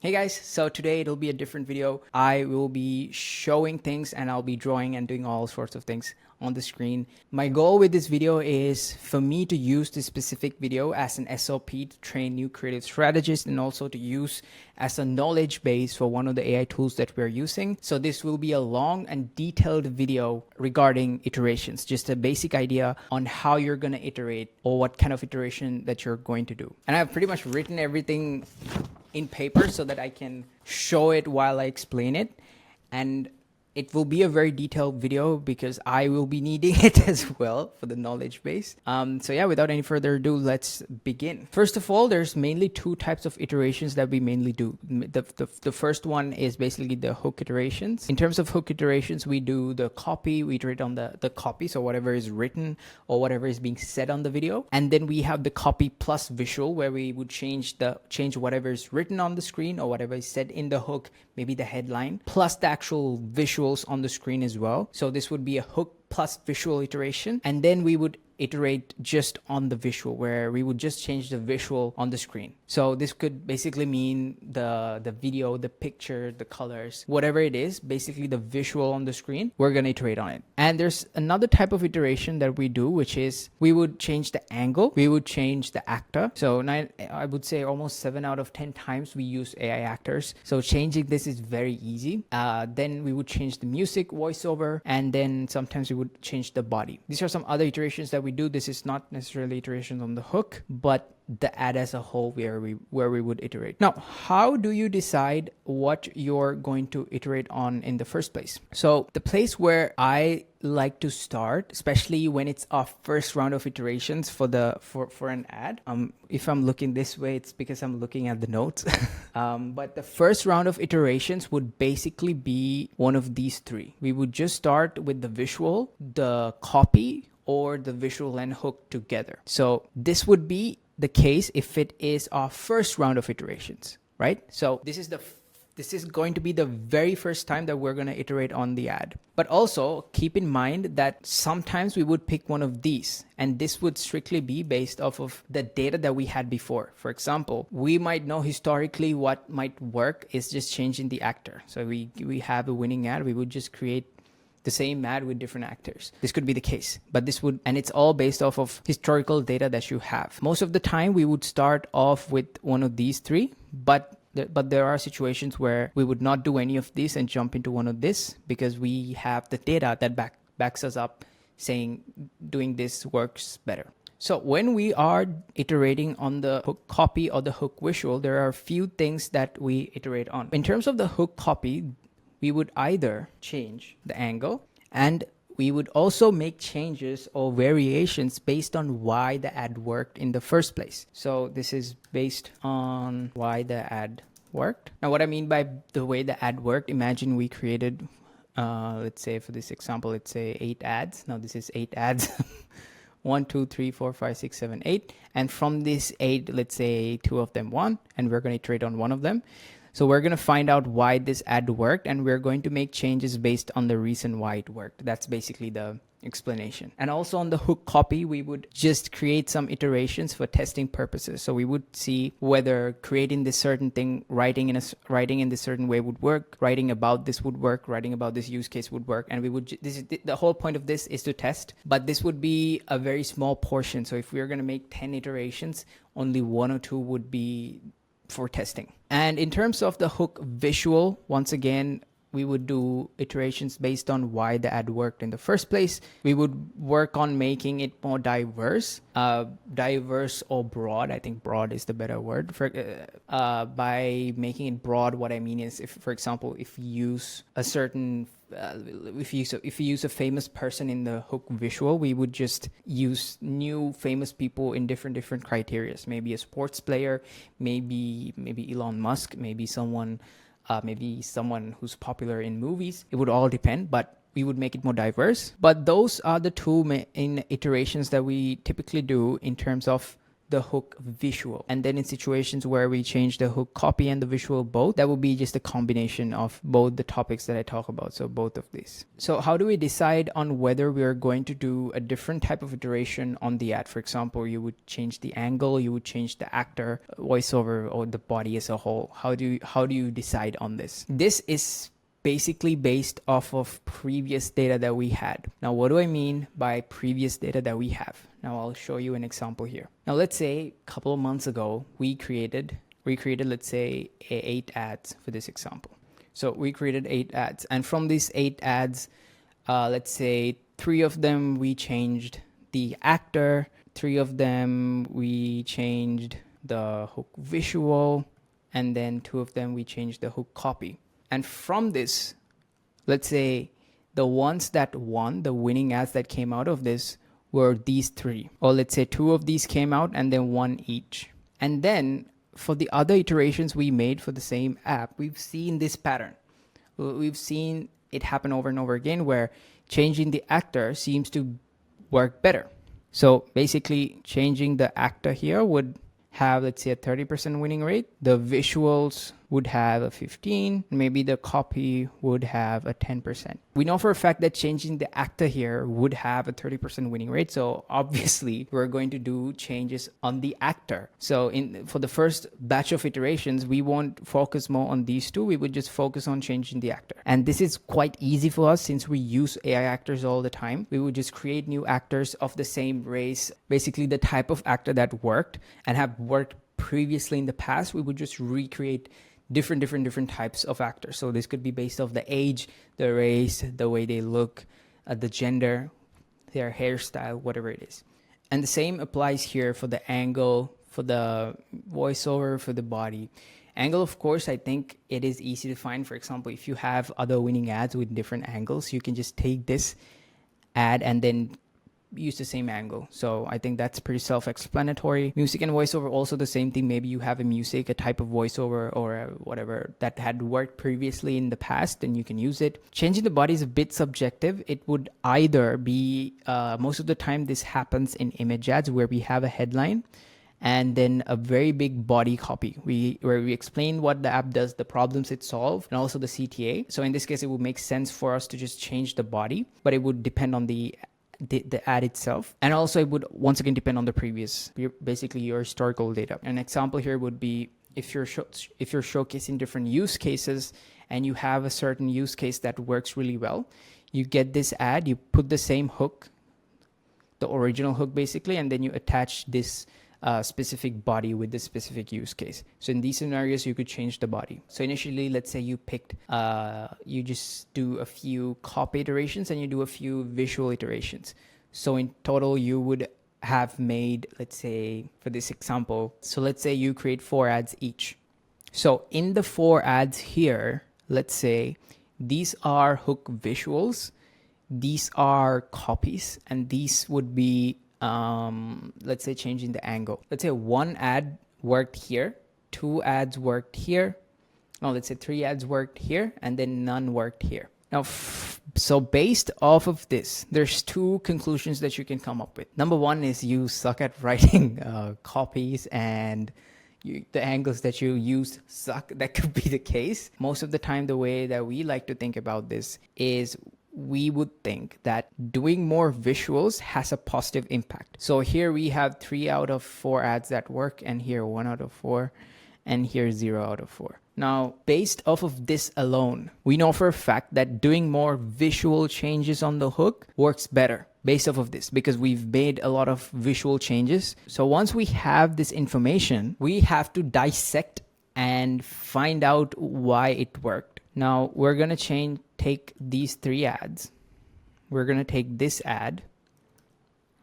Hey guys, so today it'll be a different video. I will be showing things and I'll be drawing and doing all sorts of things on the screen. My goal with this video is for me to use this specific video as an SOP to train new creative strategists and also to use as a knowledge base for one of the AI tools that we're using. So this will be a long and detailed video regarding iterations, just a basic idea on how you're going to iterate or what kind of iteration that you're going to do. And I've pretty much written everything in paper so that I can show it while I explain it, and it will be a very detailed video because I will be needing it as well for the knowledge base. So yeah, without any further ado, let's begin. First of all, there's mainly two types of iterations that we mainly do. The first one is basically the hook iterations. In terms of hook iterations, we do the copy, we iterate on the copy, so whatever is written or whatever is being said on the video. And then we have the copy plus visual, where we would change whatever is written on the screen or whatever is said in the hook, maybe the headline, plus the actual visuals on the screen as well. So this would be a hook plus visual iteration, and then we would iterate just on the visual, where we would just change the visual on the screen. So this could basically mean the video, the picture, the colors, whatever it is, basically the visual on the screen, we're going to iterate on it. And there's another type of iteration that we do, which is we would change the angle, we would change the actor. So I would say almost 7 out of 10 times we use AI actors. So changing this is very easy. Then we would change the music, voiceover, and then sometimes we would change the body. These are some other iterations that we do. This is not necessarily iterations on the hook, but the ad as a whole where we would iterate. Now, how do you decide what you're going to iterate on in the first place? So the place where I like to start, especially when it's our first round of iterations for an ad. If I'm looking this way, it's because I'm looking at the notes. But the first round of iterations would basically be one of these three. We would just start with the visual, the copy, or the visual and hook together. So this would be the case if it is our first round of iterations, right? So this is going to be the very first time that we're going to iterate on the ad. But also keep in mind that sometimes we would pick one of these, and this would strictly be based off of the data that we had before. For example, we might know historically what might work is just changing the actor. So we have a winning ad, we would just create the same ad with different actors. This could be the case, but and it's all based off of historical data that you have. Most of the time we would start off with one of these three, but there are situations where we would not do any of this and jump into one of this because we have the data that backs us up saying doing this works better. So when we are iterating on the hook copy or the hook visual, there are a few things that we iterate on. In terms of the hook copy, we would either change the angle, and we would also make changes or variations based on why the ad worked in the first place. So this is based on why the ad worked. Now, what I mean by the way the ad worked, imagine we created, let's say for this example, let's say 8 ads. Now this is 8 ads. 1, 2, 3, 4, 5, 6, 7, 8. And from these 8, let's say 2 of them won, and we're going to iterate on one of them. So we're going to find out why this ad worked, and we're going to make changes based on the reason why it worked. That's basically the explanation. And also on the hook copy, we would just create some iterations for testing purposes. So we would see whether creating this certain thing, writing in this certain way would work, writing about this would work, writing about this use case would work. And we would, the whole point of this is to test, but this would be a very small portion. So if we're going to make 10 iterations, only 1 or 2 would be for testing. And in terms of the hook visual, once again, we would do iterations based on why the ad worked in the first place. We would work on making it more diverse or broad. I think broad is the better word. By making it broad, what I mean is, if, for example, if you use a certain if you use a famous person in the hook visual, we would just use new famous people in different criteria. Maybe a sports player, maybe Elon Musk, maybe someone who's popular in movies. It would all depend, but we would make it more diverse. But those are the two main iterations that we typically do in terms of the hook visual. And then in situations where we change the hook copy and the visual both, that will be just a combination of both the topics that I talk about. So both of these. So how do we decide on whether we are going to do a different type of iteration on the ad? For example, you would change the angle, you would change the actor, voiceover, or the body as a whole. How do you decide on this? This is basically based off of previous data that we had. Now, what do I mean by previous data that we have? Now, I'll show you an example here. Now, let's say a couple of months ago, we created, let's say, 8 ads for this example. So we created 8 ads. And from these 8 ads, let's say 3 of them, we changed the actor. 3 of them, we changed the hook visual. And then 2 of them, we changed the hook copy. And from this, let's say the ones that won, the winning ads that came out of this were these 3. Or let's say 2 of these came out and then 1 each. And then for the other iterations we made for the same app, we've seen this pattern. We've seen it happen over and over again where changing the actor seems to work better. So basically changing the actor here would have, let's say, a 30% winning rate. The visuals would have a 15, maybe the copy would have a 10%. We know for a fact that changing the actor here would have a 30% winning rate. So obviously we're going to do changes on the actor. So for the first batch of iterations, we won't focus more on these 2. We would just focus on changing the actor. And this is quite easy for us since we use AI actors all the time. We would just create new actors of the same race, basically the type of actor that worked and have worked previously in the past. We would just recreate different types of actors. So this could be based off the age, the race, the way they look, the gender, their hairstyle, whatever it is. And the same applies here for the angle, for the voiceover, for the body. Angle, of course, I think it is easy to find. For example, if you have other winning ads with different angles, you can just take this ad and then use the same angle. So I think that's pretty self-explanatory. Music and voiceover, also the same thing. Maybe you have a type of voiceover or whatever that had worked previously in the past, and you can use it. Changing the body is a bit subjective. It would either be, most of the time this happens in image ads where we have a headline and then a very big body copy where we explain what the app does, the problems it solves, and also the CTA. So in this case, it would make sense for us to just change the body, but it would depend on the ad itself, and also it would once again depend on the previous, basically your historical data. An example here would be if you're showcasing different use cases and you have a certain use case that works really well, you get this ad, you put the same hook, the original hook basically, and then you attach this specific body with the specific use case. So in these scenarios, you could change the body. So initially, let's say you picked, you just do a few copy iterations and you do a few visual iterations. So in total, you would have made, let's say for this example, so let's say you create 4 ads each. So in the 4 ads here, let's say these are hook visuals, these are copies, and these would be let's say changing the angle. Let's say 1 ad worked here, 2 ads worked here, let's say 3 ads worked here, and then none worked here. Now, so based off of this, there's 2 conclusions that you can come up with. Number 1 is you suck at writing copies, and the angles that you use suck. That could be the case. Most of the time, the way that we like to think about this is we would think that doing more visuals has a positive impact. So here we have 3 out of 4 ads that work, and here 1 out of 4, and here 0 out of 4. Now, based off of this alone, we know for a fact that doing more visual changes on the hook works better based off of this, because we've made a lot of visual changes. So once we have this information, we have to dissect and find out why it worked. Now we're going to take these 3 ads. We're going to take this ad,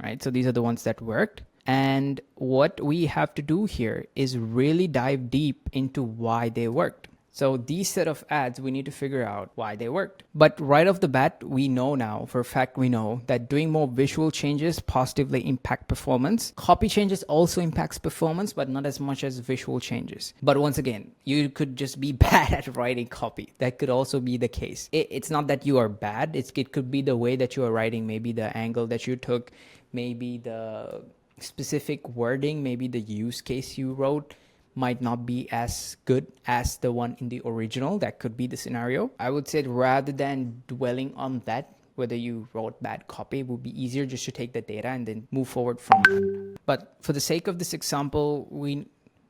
right? So these are the ones that worked. And what we have to do here is really dive deep into why they worked. So these set of ads, we need to figure out why they worked. But right off the bat, we know now, for a fact, we know that doing more visual changes positively impact performance. Copy changes also impacts performance, but not as much as visual changes. But once again, you could just be bad at writing copy. That could also be the case. It's not that you are bad. It could be the way that you are writing, maybe the angle that you took, maybe the specific wording, maybe the use case you wrote might not be as good as the one in the original. That could be the scenario. I would say rather than dwelling on that, whether you wrote bad copy, it would be easier just to take the data and then move forward from that. But for the sake of this example, we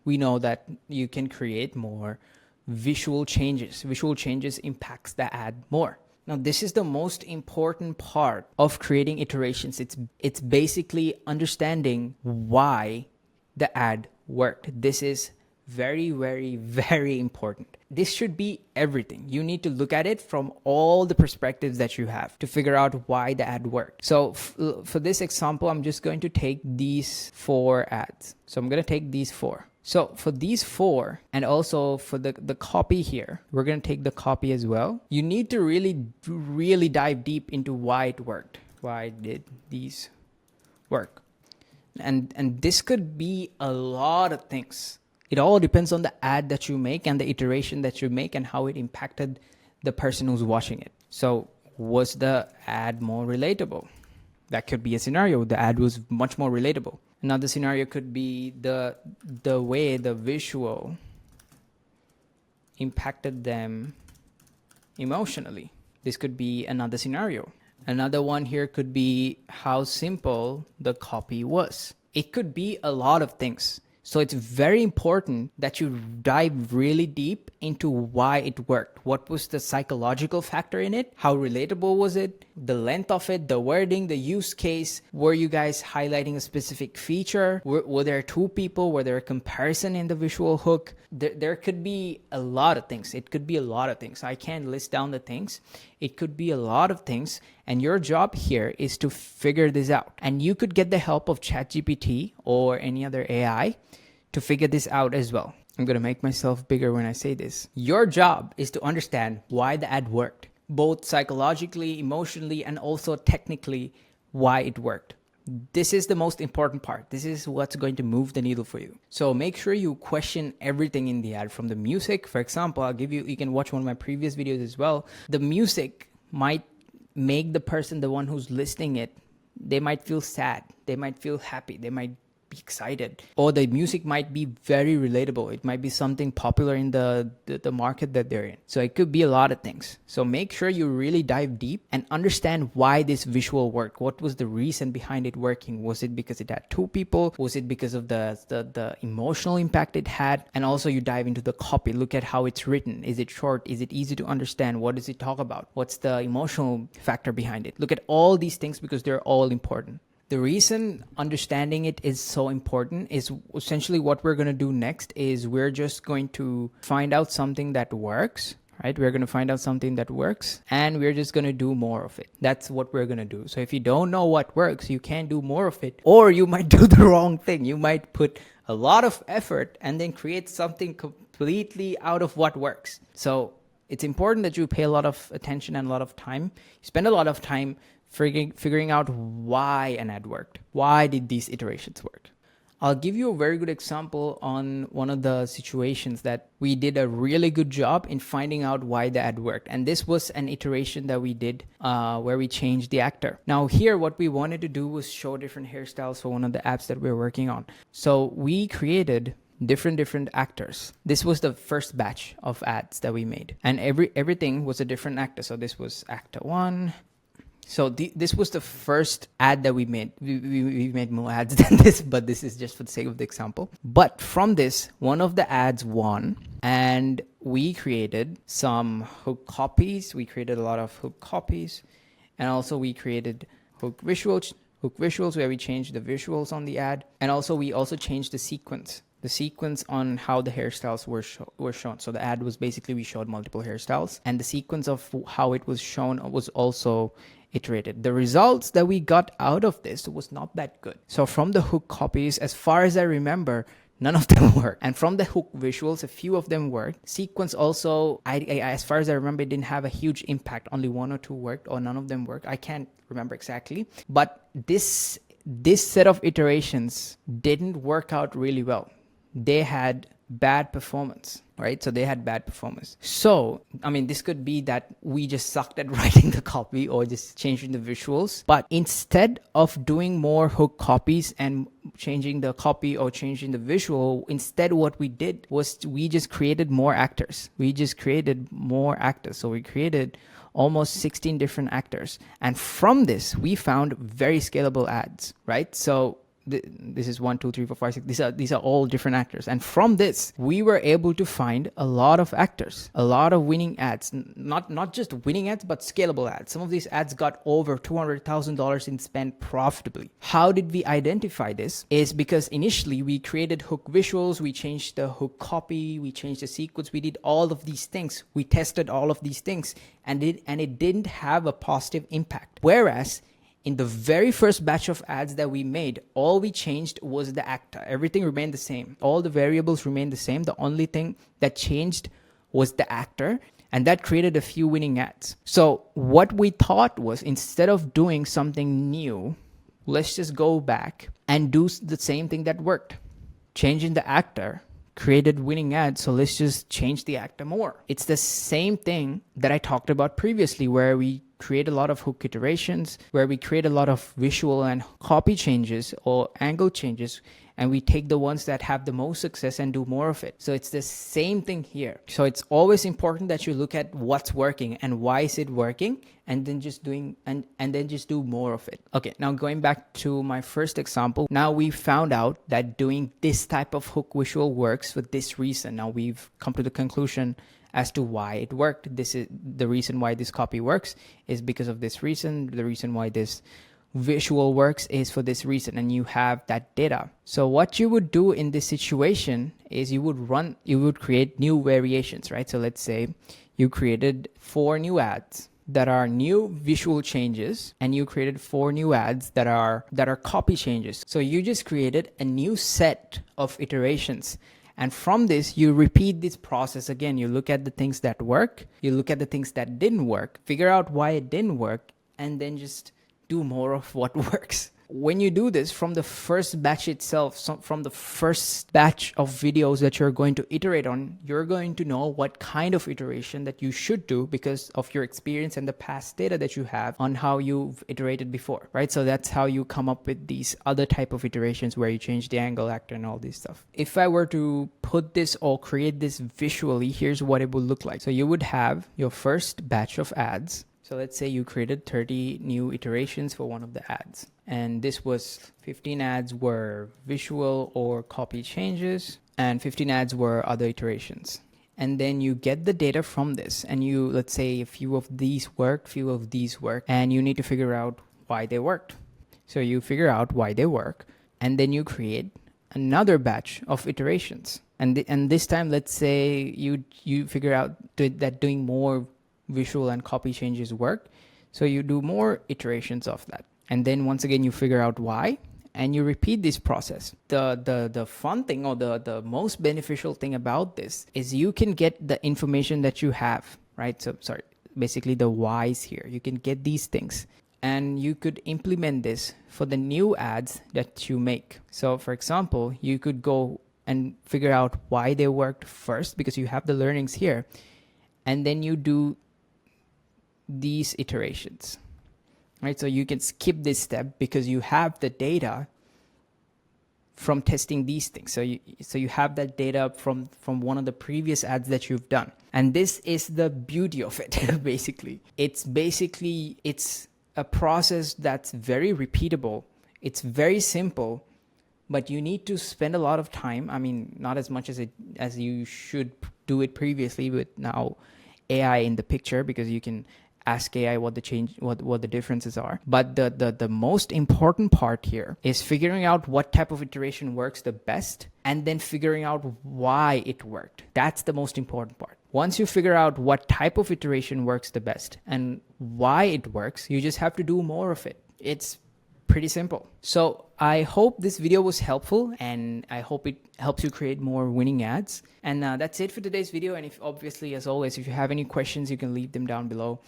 know that you can create more visual changes. Visual changes impacts the ad more. Now, this is the most important part of creating iterations. It's basically understanding why the ad worked. This is very, very, very important. This should be everything. You need to look at it from all the perspectives that you have to figure out why the ad worked. So for this example, I'm just going to take these 4 ads. So I'm going to take these 4. So for these 4, and also for the copy here, we're going to take the copy as well. You need to really dive deep into why it worked. Why did these work? And this could be a lot of things. It all depends on the ad that you make and the iteration that you make and how it impacted the person who's watching it. So was the ad more relatable? That could be a scenario. The ad was much more relatable. Another scenario could be the way the visual impacted them emotionally. This could be another scenario. Another one here could be how simple the copy was. It could be a lot of things. So it's very important that you dive really deep into why it worked. What was the psychological factor in it? How relatable was it? The length of it, the wording, the use case. Were you guys highlighting a specific feature? Were there 2 people? Were there a comparison in the visual hook? There could be a lot of things. It could be a lot of things. I can't list down the things. It could be a lot of things. And your job here is to figure this out. And you could get the help of ChatGPT or any other AI to figure this out as well. I'm going to make myself bigger when I say this. Your job is to understand why the ad worked, both psychologically, emotionally, and also technically why it worked. This is the most important part. This is what's going to move the needle for you. So make sure you question everything in the ad, from the music. For example, you can watch one of my previous videos as well. The music might make the person, the one who's listening it, they might feel sad. They might feel happy. They might be excited, or the music might be very relatable. It might be something popular in the market that they're in. So it could be a lot of things. So make sure you really dive deep and understand why this visual worked. What was the reason behind it working? Was it because it had 2 people? Was it because of the emotional impact it had? And also you dive into the copy. Look at how it's written. Is it short? Is it easy to understand? What does it talk about? What's the emotional factor behind it? Look at all these things because they're all important. The reason understanding it is so important is essentially what we're going to do next is we're just going to find out something that works, right? We're going to find out something that works and we're just going to do more of it. That's what we're going to do. So if you don't know what works, you can't do more of it, or you might do the wrong thing. You might put a lot of effort and then create something completely out of what works. So it's important that you pay a lot of attention and a lot of time. You spend a lot of time figuring out why an ad worked. Why did these iterations work? I'll give you a very good example on one of the situations that we did a really good job in finding out why the ad worked. And this was an iteration that we did where we changed the actor. Now here, what we wanted to do was show different hairstyles for one of the apps that we were working on. So we created different actors. This was the first batch of ads that we made. And everything was a different actor. So this was actor 1. So this was the first ad that we made. We made more ads than this, but this is just for the sake of the example. But from this, one of the ads won, and we created some hook copies. We created a lot of hook copies, and also we created hook visuals where we changed the visuals on the ad, and also we changed the sequence on how the hairstyles were shown. So the ad was basically, we showed multiple hairstyles, and the sequence of how it was shown was also iterated. The results that we got out of this was not that good. So from the hook copies, as far as I remember, none of them worked. And from the hook visuals, a few of them worked. Sequence also, as far as I remember, it didn't have a huge impact. Only 1 or 2 worked, or none of them worked. I can't remember exactly. But this set of iterations didn't work out really well. They had bad performance. right? So they had bad performance. So, I mean, this could be that we just sucked at writing the copy or just changing the visuals. But instead of doing more hook copies and changing the copy or changing the visual, instead what we did was we just created more actors. So we created almost 16 different actors. And from this, we found very scalable ads, right? So this is 1, 2, 3, 4, 5, 6. These are all different actors. And from this, we were able to find a lot of actors, a lot of winning ads, not just winning ads, but scalable ads. Some of these ads got over $200,000 in spend profitably. How did we identify this? Is because initially we created hook visuals, we changed the hook copy, we changed the sequence, we did all of these things. We tested all of these things and it didn't have a positive impact. Whereas in the very first batch of ads that we made, all we changed was the actor. Everything remained the same. All the variables remained the same. The only thing that changed was the actor, and that created a few winning ads. So what we thought was, instead of doing something new, let's just go back and do the same thing that worked. Changing the actor created winning ads, so let's just change the actor more. It's the same thing that I talked about previously, where we create a lot of hook iterations, where we create a lot of visual and copy changes or angle changes, and we take the ones that have the most success and do more of it. So it's the same thing here. So it's always important that you look at what's working and why is it working, and then just doing and then just do more of it. Okay, now going back to my first example, now we found out that doing this type of hook visual works for this reason. Now we've come to the conclusion as to why it worked. This is the reason why this copy works is because of this reason. The reason why this visual works is for this reason, and you have that data. So what you would do in this situation is you would create new variations, right? So let's say you created 4 new ads that are new visual changes, and you created 4 new ads that are copy changes. So you just created a new set of iterations. And from this, you repeat this process again. You look at the things that work, you look at the things that didn't work, figure out why it didn't work, and then just do more of what works. When you do this from the first batch itself, from the first batch of videos that you're going to iterate on, you're going to know what kind of iteration that you should do because of your experience and the past data that you have on how you've iterated before, right? So that's how you come up with these other type of iterations where you change the angle, actor, and all this stuff. If I were to put this or create this visually, here's what it would look like. So you would have your first batch of ads. So let's say you created 30 new iterations for one of the ads. And this was 15 ads were visual or copy changes, and 15 ads were other iterations. And then you get the data from this, and you, let's say a few of these worked, few of these worked, and you need to figure out why they worked. So you figure out why they work, and then you create another batch of iterations. And this time, let's say you figure out that doing more visual and copy changes work, so you do more iterations of that, and then once again you figure out why, and you repeat this process. The fun thing, or the most beneficial thing about this, is you can get the information that you have, right? So sorry, basically the whys here. You can get these things, and you could implement this for the new ads that you make. So for example, you could go and figure out why they worked first, because you have the learnings here, and then you do these iterations, right? So you can skip this step because you have the data from testing these things. So you have that data from one of the previous ads that you've done. And this is the beauty of it. It's a process that's very repeatable. It's very simple, but you need to spend a lot of time. I mean, not as much as you should do it previously with now AI in the picture, because you can ask AI what the differences are. But the most important part here is figuring out what type of iteration works the best, and then figuring out why it worked. That's the most important part. Once you figure out what type of iteration works the best and why it works, you just have to do more of it. It's pretty simple. So I hope this video was helpful, and I hope it helps you create more winning ads. And that's it for today's video. And obviously, as always, if you have any questions, you can leave them down below.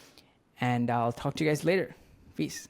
And I'll talk to you guys later. Peace.